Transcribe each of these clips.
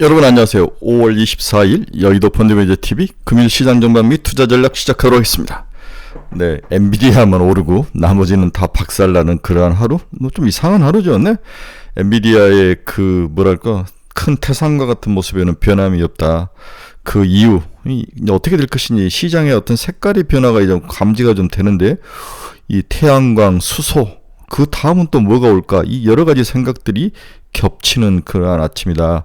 여러분 안녕하세요. 5월 24일 여의도 펀드매니저TV 금일 시장 전반 및 투자 전략 시작하도록 하겠습니다. 네, 엔비디아만 오르고 나머지는 다 박살나는 그러한 하루? 좀 이상한 하루죠. 네? 엔비디아의 큰 태산과 같은 모습에는 변함이 없다. 그 이유, 어떻게 될 것이니 시장의 어떤 색깔의 변화가 이제 감지가 좀 되는데, 이 태양광, 수소, 그 다음은 또 뭐가 올까? 이 여러 가지 생각들이 겹치는 그러한 아침이다.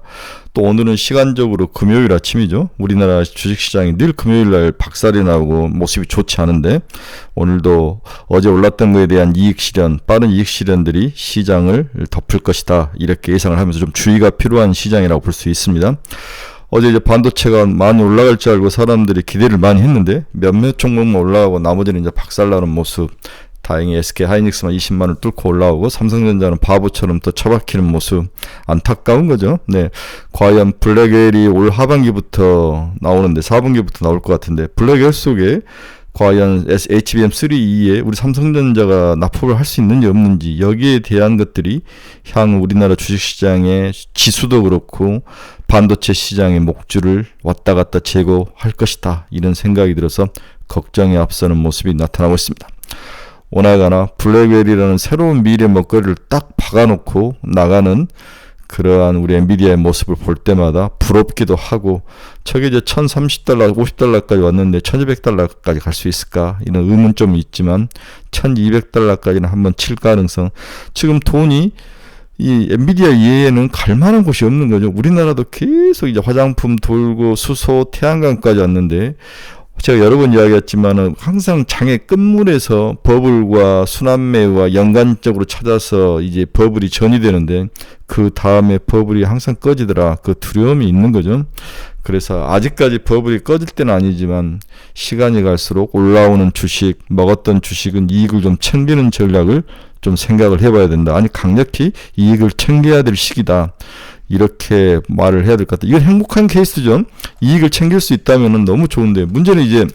또 오늘은 시간적으로 금요일 아침이죠. 우리나라 주식시장이 늘 금요일날 박살이 나고 모습이 좋지 않은데, 오늘도 어제 올랐던 거에 대한 빠른 이익 실현들이 시장을 덮을 것이다. 이렇게 예상을 하면서 좀 주의가 필요한 시장이라고 볼 수 있습니다. 어제 이제 반도체가 많이 올라갈 줄 알고 사람들이 기대를 많이 했는데 몇몇 종목만 올라가고 나머지는 이제 박살나는 모습. 다행히 SK 하이닉스만 20만을 뚫고 올라오고 삼성전자는 바보처럼 또 처박히는 모습, 안타까운 거죠. 네, 과연 블랙웰이 올 하반기부터 나오는데 4분기부터 나올 것 같은데, 블랙웰 속에 과연 HBM3E에 우리 삼성전자가 납품을 할 수 있는지 없는지, 여기에 대한 것들이 향후 우리나라 주식시장의 지수도 그렇고 반도체 시장의 목줄을 왔다 갔다 제거할 것이다, 이런 생각이 들어서 걱정에 앞서는 모습이 나타나고 있습니다. 오나가나 블랙웰이라는 새로운 미래 먹거리를 딱 박아놓고 나가는 그러한 우리 엔비디아의 모습을 볼 때마다 부럽기도 하고, 저게 이제 $1,030, $50까지 왔는데 $1,200까지 갈 수 있을까? 이런 의문점이 있지만 $1,200까지는 한번 칠 가능성. 지금 돈이 이 엔비디아 이외에는 갈 만한 곳이 없는 거죠. 우리나라도 계속 이제 화장품 돌고 수소, 태양광까지 왔는데, 제가 여러 번 이야기했지만은 항상 장의 끝물에서 버블과 순환매와 연관적으로 찾아서 이제 버블이 전이 되는데, 그 다음에 버블이 항상 꺼지더라. 그 두려움이 있는 거죠. 그래서 아직까지 버블이 꺼질 때는 아니지만 시간이 갈수록 올라오는 주식, 먹었던 주식은 이익을 좀 챙기는 전략을 좀 생각을 해봐야 된다. 아니, 강력히 이익을 챙겨야 될 시기다. 이렇게 말을 해야 될 것 같아요. 이건 행복한 케이스죠. 이익을 챙길 수 있다면 너무 좋은데, 문제는 이제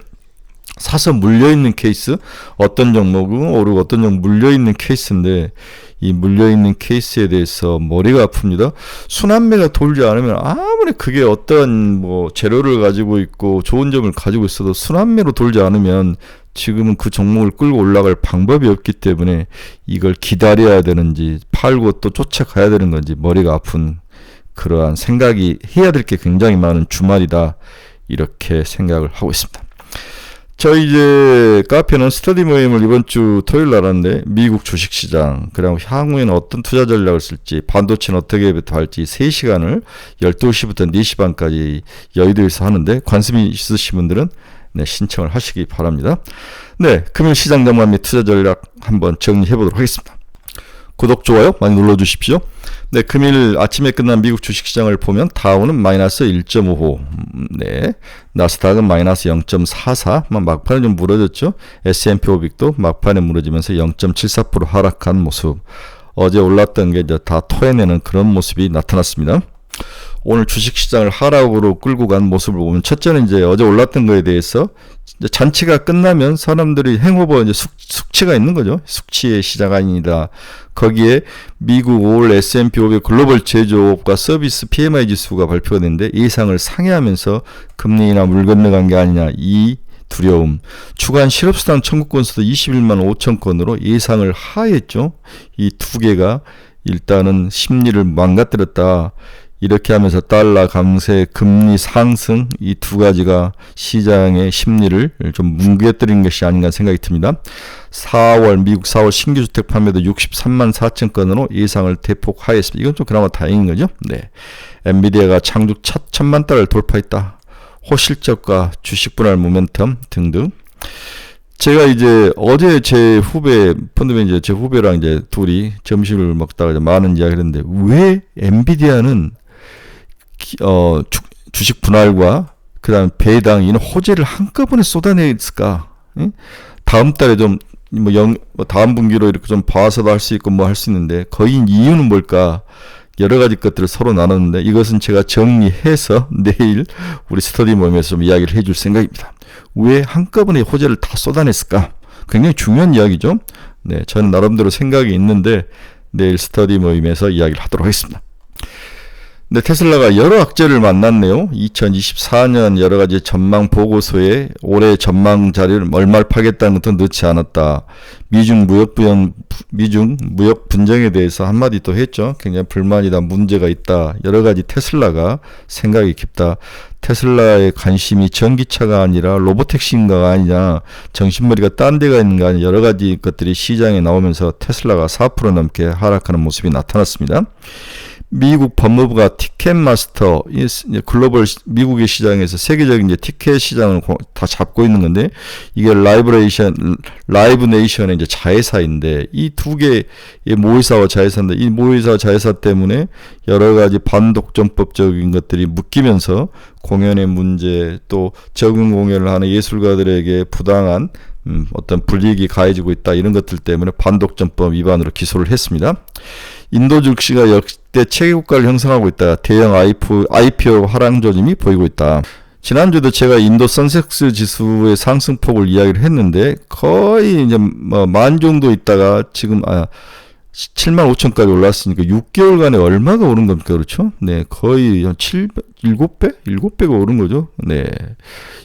사서 물려있는 케이스, 어떤 종목은 오르고 어떤 종목은 물려있는 케이스인데, 이 물려있는 케이스에 대해서 머리가 아픕니다. 순환매가 돌지 않으면 아무리 그게 어떤 재료를 가지고 있고 좋은 점을 가지고 있어도 순환매로 돌지 않으면 지금은 그 종목을 끌고 올라갈 방법이 없기 때문에 이걸 기다려야 되는지 팔고 또 쫓아가야 되는 건지 머리가 아픈 그러한 생각이, 해야 될 게 굉장히 많은 주말이다, 이렇게 생각을 하고 있습니다. 저희 이제 카페는 스터디 모임을 이번 주 토요일 날 하는데, 미국 주식시장, 그리고 향후에는 어떤 투자 전략을 쓸지, 반도체는 어떻게 할지 3시간을 12시부터 4시 반까지 여의도에서 하는데, 관심이 있으신 분들은 신청을 하시기 바랍니다. 네, 금일 시장 전망 및 투자 전략 한번 정리해 보도록 하겠습니다. 구독, 좋아요 많이 눌러주십시오. 네, 금일 아침에 끝난 미국 주식시장을 보면 다우는 마이너스 1.55, 네, 나스닥은 마이너스 0.44, 막판에 좀 무너졌죠. S&P 500도 막판에 무너지면서 0.74% 하락한 모습. 어제 올랐던 게 이제 다 토해내는 그런 모습이 나타났습니다. 오늘 주식시장을 하락으로 끌고 간 모습을 보면, 첫째는 이제 어제 올랐던 거에 대해서 이제 잔치가 끝나면 사람들이 행오버 이제 숙치가 있는 거죠. 숙치의 시장 아닙니다. 거기에 미국 5월 S&P 500 글로벌 제조업과 서비스 PMI 지수가 발표가 됐는데 예상을 상회하면서 금리나 물 건너간 게 아니냐, 이 두려움. 주간 실업수당 청구 건수도 21만 5천 건으로 예상을 하했죠. 이 두 개가 일단은 심리를 망가뜨렸다. 이렇게 하면서 달러 강세, 금리 상승, 이 두 가지가 시장의 심리를 좀 뭉개뜨린 것이 아닌가 생각이 듭니다. 미국 4월 신규 주택 판매도 63만 4천 건으로 예상을 대폭 하했습니다. 이건 좀 그나마 다행인 거죠. 네, 엔비디아가 창조 첫 1,000만 달러를 돌파했다. 호실적과 주식 분할 모멘텀 등등. 제가 이제 어제 제 후배, 펀드매니저 제 후배랑 이제 둘이 점심을 먹다가 이제 많은 이야기를 했는데, 왜 엔비디아는 주식 분할과 그다음 배당, 이런 호재를 한꺼번에 쏟아냈을까? 응? 다음 달에 좀 다음 분기로 이렇게 좀 봐서도 할 수 있고 할 수 있는데, 거의 이유는 뭘까? 여러 가지 것들을 서로 나눴는데, 이것은 제가 정리해서 내일 우리 스터디 모임에서 좀 이야기를 해줄 생각입니다. 왜 한꺼번에 호재를 다 쏟아냈을까? 굉장히 중요한 이야기죠. 네, 저는 나름대로 생각이 있는데 내일 스터디 모임에서 이야기를 하도록 하겠습니다. 근데 테슬라가 여러 악재를 만났네요. 2024년 여러 가지 전망 보고서에 올해 전망 자료를 얼마를 파겠다는 것도 넣지 않았다. 미중 무역 분쟁에 대해서 한마디 또 했죠. 굉장히 불만이다, 문제가 있다. 여러 가지 테슬라가 생각이 깊다. 테슬라의 관심이 전기차가 아니라 로보택시인가가 아니냐, 정신머리가 딴 데가 있는가 아니냐, 여러 가지 것들이 시장에 나오면서 테슬라가 4% 넘게 하락하는 모습이 나타났습니다. 미국 법무부가 티켓마스터, 글로벌 미국의 시장에서 세계적인 이제 티켓 시장을 다 잡고 있는 건데, 이게 라이브 네이션의 이제 자회사인데, 이 두 개의 모의사와 자회사인데, 이 모의사와 자회사 때문에 여러 가지 반독점법적인 것들이 묶이면서 공연의 문제, 또 적응 공연을 하는 예술가들에게 부당한 어떤 불이익이 가해지고 있다, 이런 것들 때문에 반독점법 위반으로 기소를 했습니다. 인도 증시가 역대 최고가를 형성하고 있다. 대형 IPO 하락 조짐이 보이고 있다. 지난주도 제가 인도 선섹스 지수의 상승폭을 이야기를 했는데, 거의 이제 만 정도 있다가 지금 7만 5천까지 올랐으니까 6개월간에 얼마가 오른 겁니까? 그렇죠? 네, 거의 한 7배? 7배가 오른 거죠. 네.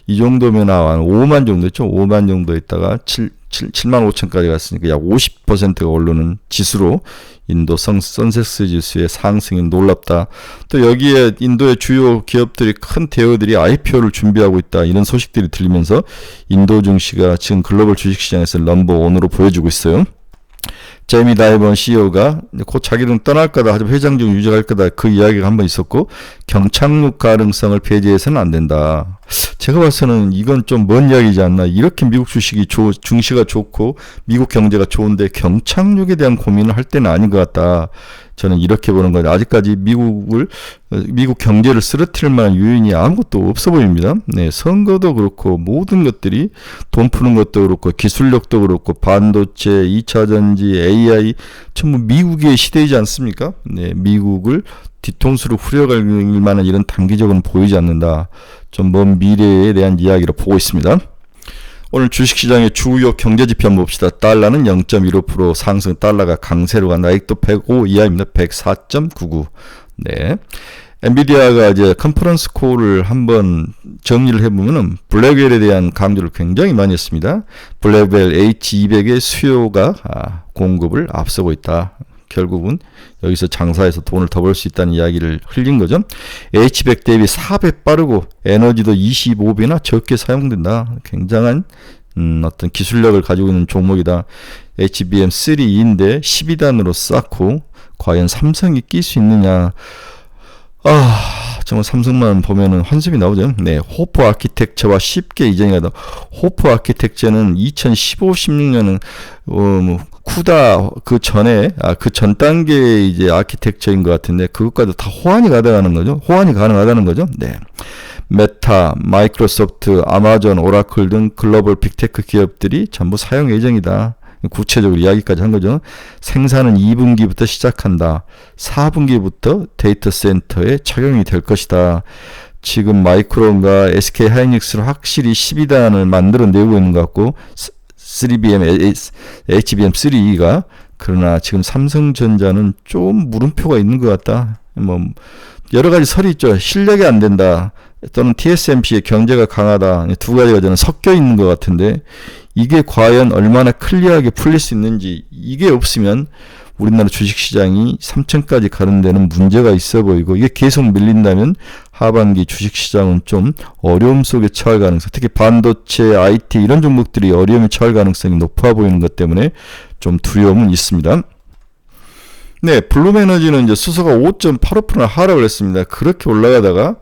이 정도면 한 5만 정도 있죠. 5만 정도 있다가 7만 5천까지 갔으니까 약 50%가 오르는 지수로 인도 선섹스 지수의 상승이 놀랍다. 또 여기에 인도의 주요 기업들이, 큰 대우들이 IPO를 준비하고 있다, 이런 소식들이 들리면서 인도 증시가 지금 글로벌 주식시장에서 넘버원으로 보여주고 있어요. 제이미 다이번 CEO가 곧 자기는 떠날 거다, 하지만 회장직 유지할 거다, 그 이야기가 한번 있었고, 경착륙 가능성을 배제해서는 안 된다. 제가 봐서는 이건 좀 먼 이야기지 않나. 이렇게 미국 주식이 증시가 좋고 미국 경제가 좋은데 경착륙에 대한 고민을 할 때는 아닌 것 같다. 저는 이렇게 보는 거죠. 아직까지 미국 경제를 쓰러뜨릴 만한 요인이 아무것도 없어 보입니다. 네, 선거도 그렇고 모든 것들이, 돈 푸는 것도 그렇고 기술력도 그렇고 반도체, 2차 전지, AI 전부 미국의 시대이지 않습니까? 네, 미국을 뒤통수로 후려갈 만한 이런 단기적으로는 보이지 않는다. 좀 먼 미래에 대한 이야기로 보고 있습니다. 오늘 주식시장의 주요 경제지표 한번 봅시다. 달러는 0.15% 상승, 달러가 강세로 간다. 아직도 105 이하입니다. 104.99. 네. 엔비디아가 이제 컨퍼런스 콜을 한번 정리를 해보면은 블랙웰에 대한 강조를 굉장히 많이 했습니다. 블랙웰 H200의 수요가 공급을 앞서고 있다. 결국은 여기서 장사해서 돈을 더 벌 수 있다는 이야기를 흘린 거죠. H100 대비 4배 빠르고 에너지도 25배나 적게 사용된다. 굉장한 어떤 기술력을 가지고 있는 종목이다. HBM3E인데 12단으로 쌓고 과연 삼성이 낄 수 있느냐. 정말 삼성만 보면은 환심이 나오죠. 네, 호프 아키텍처와 쉽게 이전이 가다. 호프 아키텍처는 2015-16년은 쿠다 그 전에 그 전 단계의 이제 아키텍처인 것 같은데, 그것까지 다 호환이 가능하다는 거죠. 네. 메타, 마이크로소프트, 아마존, 오라클 등 글로벌 빅테크 기업들이 전부 사용 예정이다. 구체적으로 이야기까지 한 거죠. 생산은 2분기부터 시작한다. 4분기부터 데이터 센터에 착용이 될 것이다. 지금 마이크론과 SK 하이닉스를 확실히 12단을 만들어내고 있는 것 같고, HBM3E가, 그러나 지금 삼성전자는 좀 물음표가 있는 것 같다. 여러 가지 설이 있죠. 실력이 안 된다, 또는 TSMC의 경제가 강하다. 두 가지가 저는 섞여 있는 것 같은데, 이게 과연 얼마나 클리어하게 풀릴 수 있는지, 이게 없으면 우리나라 주식시장이 3천까지 가는 데는 문제가 있어 보이고, 이게 계속 밀린다면 하반기 주식시장은 좀 어려움 속에 처할 가능성, 특히 반도체, IT 이런 종목들이 어려움에 처할 가능성이 높아 보이는 것 때문에 좀 두려움은 있습니다. 네, 블룸에너지는 이제 수소가 5.85% 하락을 했습니다. 그렇게 올라가다가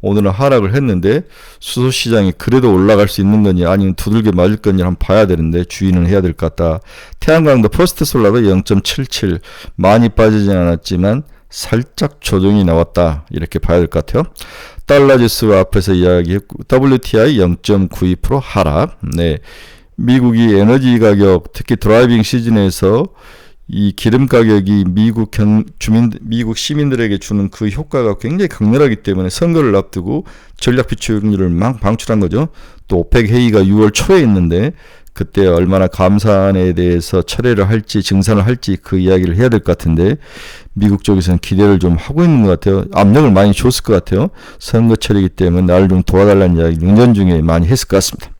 오늘은 하락을 했는데, 수소 시장이 그래도 올라갈 수 있는 거냐, 아니면 두들겨 맞을 거냐 한번 봐야 되는데 주의는 해야 될 것 같다. 태양광도 퍼스트 솔라도 0.77, 많이 빠지진 않았지만 살짝 조정이 나왔다, 이렇게 봐야 될 것 같아요. 달러 지수 앞에서 이야기했고, WTI 0.92% 하락. 네, 미국이 에너지 가격, 특히 드라이빙 시즌에서 이 기름 가격이 미국 시민들에게 주는 그 효과가 굉장히 강렬하기 때문에 선거를 앞두고 전략 비축률을 막 방출한 거죠. 또 오펙 회의가 6월 초에 있는데 그때 얼마나 감사한에 대해서 철회를 할지 증산을 할지 그 이야기를 해야 될 것 같은데 미국 쪽에서는 기대를 좀 하고 있는 것 같아요. 압력을 많이 줬을 것 같아요. 선거철이기 때문에 나를 좀 도와달라는 이야기 능전 중에 많이 했을 것 같습니다.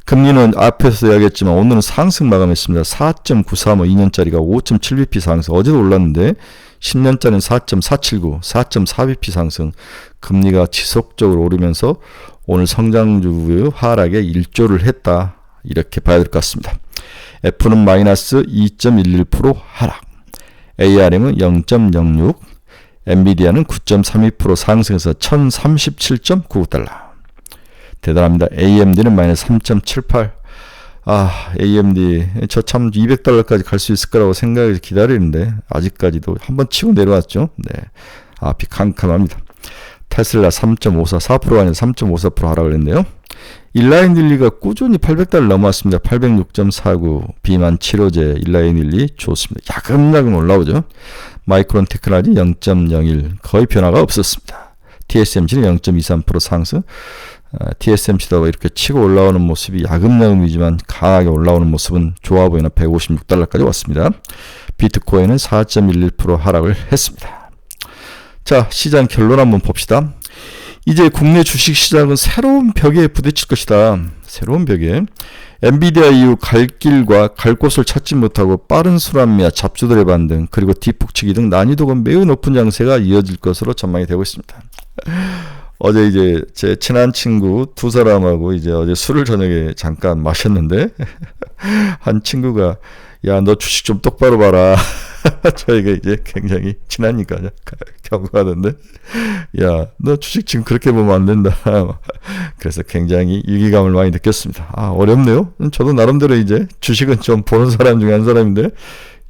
금리는 앞에서 이야기했지만 오늘은 상승 마감했습니다. 4.935 2년짜리가 5.7bp 상승. 어제도 올랐는데 10년짜리는 4.479, 4.4bp 상승. 금리가 지속적으로 오르면서 오늘 성장주의 하락에 일조를 했다. 이렇게 봐야 될 것 같습니다. F는 마이너스 2.11% 하락. ARM은 0.06. 엔비디아는 9.32% 상승해서 1037.99달러. 대단합니다. AMD는 마이너스 3.78. AMD 저 참 200달러까지 갈 수 있을 거라고 생각해서 기다리는데 아직까지도 한번 치고 내려왔죠. 네, 앞이 캄캄합니다. 테슬라 3.54, 4%가 아니라 3.54% 하락을 했네요. 일라인일리가 꾸준히 800달러 넘어왔습니다. 806.49 비만 치료제 일라인일리 좋습니다. 야금야금 올라오죠. 마이크론 테크놀로지 0.01 거의 변화가 없었습니다. TSMC는 0.23% 상승. TSMC도 이렇게 치고 올라오는 모습이 야금야금이지만 강하게 올라오는 모습은 좋아 보이나 156달러까지 왔습니다. 비트코인은 4.11% 하락을 했습니다. 자, 시장 결론 한번 봅시다. 이제 국내 주식시장은 새로운 벽에 부딪힐 것이다. 새로운 벽에. 엔비디아 이후 갈 길과 갈 곳을 찾지 못하고 빠른 순환매와 잡주들의 반등 그리고 뒷북치기 등 난이도가 매우 높은 장세가 이어질 것으로 전망이 되고 있습니다. 어제 이제 제 친한 친구 두 사람하고 이제 어제 술을 저녁에 잠깐 마셨는데 한 친구가 야, 너 주식 좀 똑바로 봐라. 저희가 이제 굉장히 친하니까 경고하던데 야, 너 주식 지금 그렇게 보면 안 된다. 그래서 굉장히 위기감을 많이 느꼈습니다. 어렵네요. 저도 나름대로 이제 주식은 좀 보는 사람 중에 한 사람인데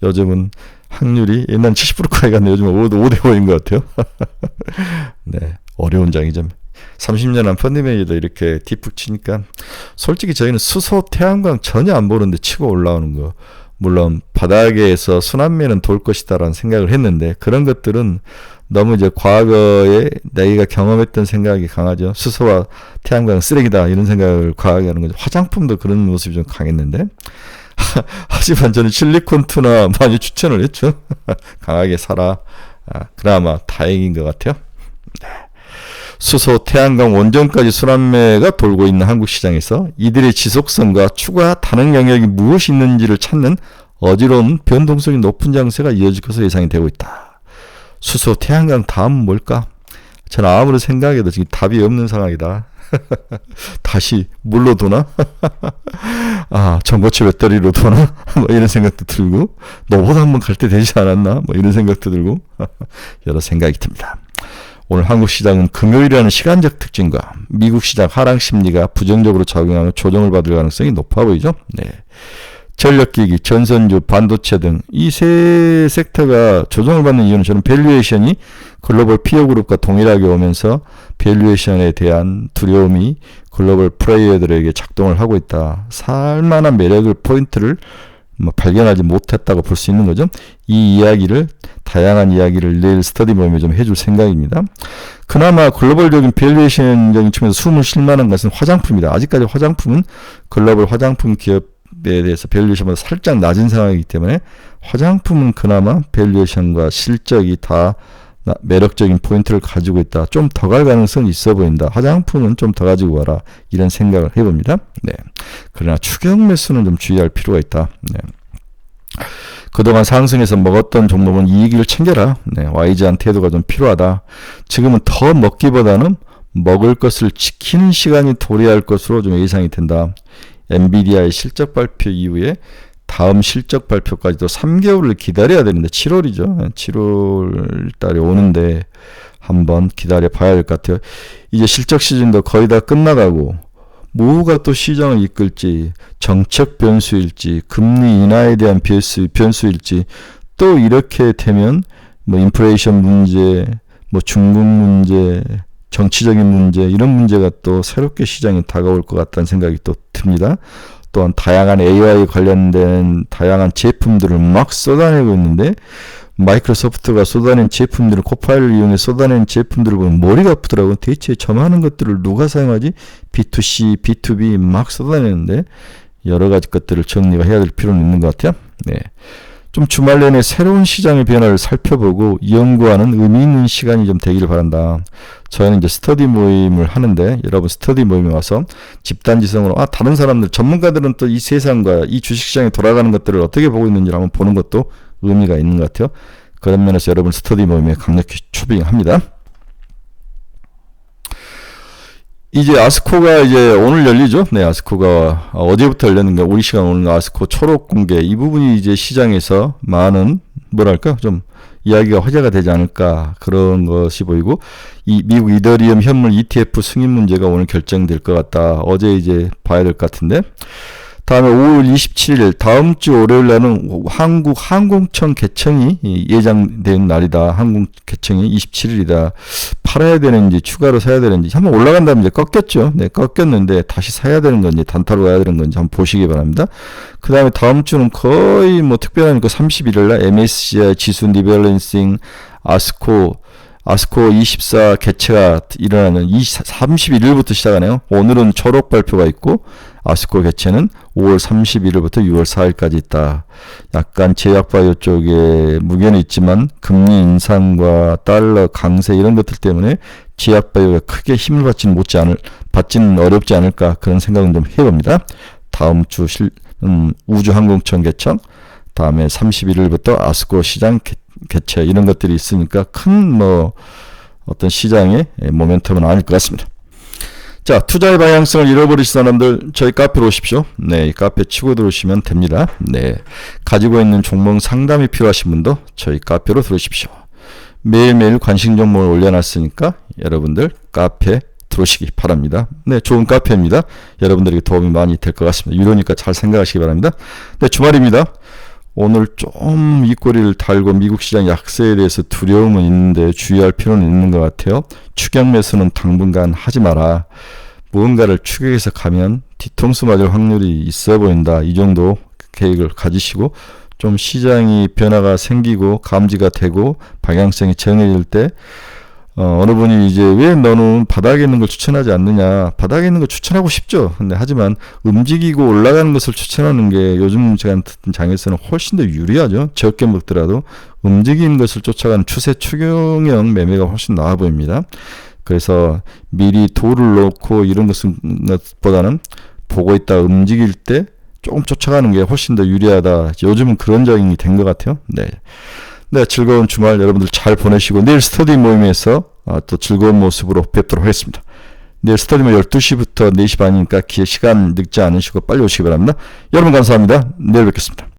요즘은 확률이 옛날 70%까지 갔네. 요즘은 5대5인 것 같아요. 네, 어려운 장이죠. 30년 한 펀드매니저도 이렇게 뒷북 치니까 솔직히 저희는 수소, 태양광 전혀 안 보는데 치고 올라오는 거 물론 바닥에서 순환매는 돌 것이다라는 생각을 했는데 그런 것들은 너무 이제 과거에 내가 경험했던 생각이 강하죠. 수소와 태양광 쓰레기다 이런 생각을 과하게 하는 거죠. 화장품도 그런 모습이 좀 강했는데 하지만 저는 실리콘투나 많이 추천을 했죠. 강하게 사라. 그나마 다행인 것 같아요. 네. 수소, 태양광, 원전까지 순환매가 돌고 있는 한국 시장에서 이들의 지속성과 추가 다른 영역이 무엇이 있는지를 찾는 어지러운 변동성이 높은 장세가 이어질 것으로 예상이 되고 있다. 수소, 태양광 다음은 뭘까? 저는 아무리 생각해도 지금 답이 없는 상황이다. 다시 물로 도나? 전고체 배터리로 도나? 뭐 이런 생각도 들고 너보다 한번 갈 때 되지 않았나? 뭐 이런 생각도 들고 여러 생각이 듭니다. 오늘 한국 시장은 금요일이라는 시간적 특징과 미국 시장 하락 심리가 부정적으로 작용하며 조정을 받을 가능성이 높아 보이죠. 네. 전력기기, 전선주, 반도체 등 이 세 섹터가 조정을 받는 이유는 저는 밸류에이션이 글로벌 피어그룹과 동일하게 오면서 밸류에이션에 대한 두려움이 글로벌 플레이어들에게 작동을 하고 있다. 살만한 매력을 포인트를 발견하지 못했다고 볼 수 있는 거죠. 이 이야기를 다양한 이야기를 내일 스터디 모임에 좀 해줄 생각입니다. 그나마 글로벌적인 밸류에이션적인 측면에서 숨을 쉴 만한 것은 화장품이다. 아직까지 화장품은 글로벌 화장품 기업에 대해서 밸류에이션보다 살짝 낮은 상황이기 때문에 화장품은 그나마 밸류에이션과 실적이 다 매력적인 포인트를 가지고 있다. 좀 더 갈 가능성이 있어 보인다. 화장품은 좀 더 가지고 와라. 이런 생각을 해봅니다. 네. 그러나 추격 매수는 좀 주의할 필요가 있다. 네. 그동안 상승해서 먹었던 종목은 이익을 챙겨라. 네. 와이즈한 태도가 좀 필요하다. 지금은 더 먹기보다는 먹을 것을 지키는 시간이 도래할 것으로 좀 예상이 된다. 엔비디아의 실적 발표 이후에 다음 실적 발표까지도 3개월을 기다려야 되는데 7월이죠. 7월 달에 오는데 한번 기다려 봐야 될 것 같아요. 이제 실적 시즌도 거의 다 끝나가고 뭐가 또 시장을 이끌지 정책 변수일지 금리 인하에 대한 변수일지 또 이렇게 되면 뭐 인플레이션 문제 뭐 중국 문제 정치적인 문제 이런 문제가 또 새롭게 시장에 다가올 것 같다는 생각이 또 듭니다. 또한 다양한 AI 관련된 다양한 제품들을 막 쏟아내고 있는데 마이크로소프트가 쏟아낸 제품들을 코파일을 이용해 쏟아낸 제품들을 보면 머리가 아프더라고요. 대체 저만한 것들을 누가 사용하지? B2C, B2B 막 쏟아내는데 여러 가지 것들을 정리가 해야 될 필요는 있는 것 같아요. 네. 좀 주말 내내 새로운 시장의 변화를 살펴보고 연구하는 의미 있는 시간이 좀 되기를 바란다. 저희는 이제 스터디 모임을 하는데 여러분 스터디 모임에 와서 집단지성으로 다른 사람들 전문가들은 또 이 세상과 이 주식시장에 돌아가는 것들을 어떻게 보고 있는지를 한번 보는 것도 의미가 있는 것 같아요. 그런 면에서 여러분 스터디 모임에 강력히 초빙합니다. 이제 아스코가 이제 오늘 열리죠. 네, 아스코가 어제부터 열렸는데 우리 시간 오늘 아스코 초록 공개 이 부분이 이제 시장에서 많은 뭐랄까 좀 이야기가 화제가 되지 않을까 그런 것이 보이고 이 미국 이더리움 현물 ETF 승인 문제가 오늘 결정될 것 같다. 어제 이제 봐야 될 것 같은데 다음에 5월 27일 다음 주 월요일 날은 한국 항공청 개청이 예정된 날이다. 항공 개청이 27일이다. 팔아야 되는지 추가로 사야 되는지 한번 올라간 다음에 이제 꺾였죠. 네, 꺾였는데 다시 사야 되는 건지 단타로 가야 되는 건지 한번 보시기 바랍니다. 그 다음에 다음 주는 거의 뭐 특별한 거 31일 날 MSCI 지수 리밸런싱 아스코 24 개최가 일어나는 31일부터 시작하네요. 오늘은 초록 발표가 있고 아스코 개최는 5월 31일부터 6월 4일까지 있다. 약간 제약바이오 쪽에 무게는 있지만 금리 인상과 달러 강세 이런 것들 때문에 제약바이오가 크게 힘을 받지는 어렵지 않을까 그런 생각은 좀 해봅니다. 다음 주 우주항공청 개청 다음에 31일부터 아스코 시장 개최 이런 것들이 있으니까 큰 어떤 시장의 모멘텀은 아닐 것 같습니다. 자, 투자의 방향성을 잃어버리신 사람들 저희 카페로 오십시오. 네, 이 카페 치고 들어오시면 됩니다. 네, 가지고 있는 종목 상담이 필요하신 분도 저희 카페로 들어오십시오. 매일매일 관심 종목을 올려놨으니까 여러분들 카페 들어오시기 바랍니다. 네, 좋은 카페입니다. 여러분들에게 도움이 많이 될 것 같습니다. 유료니까 잘 생각하시기 바랍니다. 네, 주말입니다. 오늘 좀 입꼬리를 달고 미국 시장 약세에 대해서 두려움은 있는데 주의할 필요는 있는 것 같아요. 추격 매수는 당분간 하지 마라. 무언가를 추격해서 가면 뒤통수 맞을 확률이 있어 보인다. 이 정도 계획을 가지시고 좀 시장이 변화가 생기고 감지가 되고 방향성이 정해질 때 어느 분이 이제 왜 너는 바닥에 있는 걸 추천하지 않느냐. 바닥에 있는 걸 추천하고 싶죠. 근데 하지만 움직이고 올라가는 것을 추천하는 게 요즘 제가 같은 장에서는 훨씬 더 유리하죠. 적게 먹더라도 움직이는 것을 쫓아가는 추세 추경형 매매가 훨씬 나아 보입니다. 그래서 미리 도를 놓고 이런 것보다는 보고 있다 움직일 때 조금 쫓아가는 게 훨씬 더 유리하다. 요즘은 그런 적이 된 것 같아요. 네. 네, 즐거운 주말 여러분들 잘 보내시고 내일 스터디 모임에서 또 즐거운 모습으로 뵙도록 하겠습니다. 내일 스터디 모임 12시부터 4시 반이니까 시간 늦지 않으시고 빨리 오시기 바랍니다. 여러분 감사합니다. 내일 뵙겠습니다.